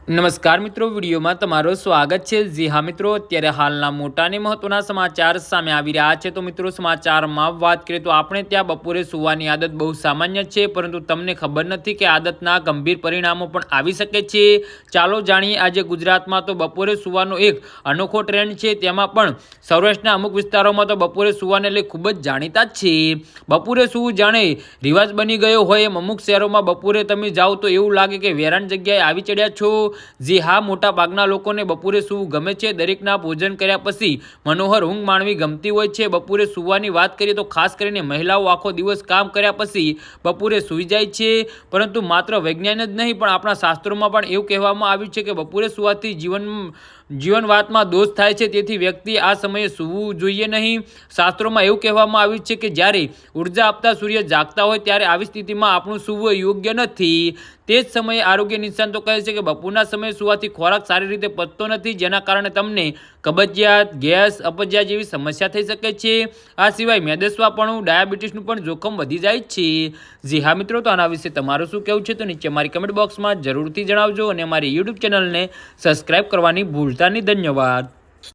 નમસ્કાર મિત્રો, વિડીયોમાં તમારું સ્વાગત છે। જી હા મિત્રો, અત્યારે હાલના મોટા અને મહત્વના સમાચાર સામે આવી રહ્યા છે। તો મિત્રો, સમાચારમાં વાત કરીએ તો આપણે ત્યાં બપોરે સૂવાની આદત બહુ સામાન્ય છે, પરંતુ તમને ખબર નથી કે આદતના ગંભીર પરિણામો પણ આવી શકે છે। ચાલો જાણીએ, આજે ગુજરાતમાં તો બપોરે સૂવાનો એક અનોખો ટ્રેન્ડ છે। તેમાં પણ સૌરાષ્ટ્રના અમુક વિસ્તારોમાં તો બપોરે સૂવાને લઈ ખૂબ જ જાણીતા છે। બપોરે સૂવું જાણે રિવાજ બની ગયો હોય એમ અમુક શહેરોમાં બપોરે તમે જાઓ તો એવું લાગે કે વેરાન જગ્યાએ આવી ચડ્યા છો। જી હા, મોટા ભાગના લોકોને બપોરે સૂવું ગમે છે। દરેકના ભોજન કર્યા પછી મનોહર ઊંઘ માણવી ગમતી હોય છે। બપોરે સૂવાની વાત કરીએ તો ખાસ કરીને મહિલાઓ આખો દિવસ કામ કર્યા પછી બપોરે સૂઈ જાય છે, પરંતુ માત્ર વૈજ્ઞાન જ નહીં પણ આપણા શાસ્ત્રોમાં પણ એવું કહેવામાં આવ્યું છે કે બપોરે સૂવાથી જીવનવાતમાં દોષ થાય છે, તેથી વ્યક્તિ આ સમયે સૂવું જોઈએ નહીં। શાસ્ત્રોમાં એવું કહેવામાં આવ્યું છે કે જ્યારે ઉર્જા આપતા સૂર્ય જાગતા હોય ત્યારે આવી સ્થિતિમાં આપણું સૂવું યોગ્ય નથી। તે જ સમયે આરોગ્ય નિષ્ણાતો કહે છે કે બપોરના સમયે સૂવાથી ખોરાક સારી રીતે પચતો નથી, જેના કારણે તમને કબજિયાત, ગેસ, અપચાસ જેવી સમસ્યા થઈ શકે છે। આ સિવાય મેદસ્વાપણું, ડાયાબિટીસનું પણ જોખમ વધી જાય છે। જી હા મિત્રો, તો આના વિશે તમારું શું કહેવું છે તો નીચે મારી કમેન્ટ બોક્સમાં જરૂરથી જણાવજો અને અમારી યુટ્યુબ ચેનલને સબસ્ક્રાઈબ કરવાની ભૂલતા નહીં। ધન્યવાદ।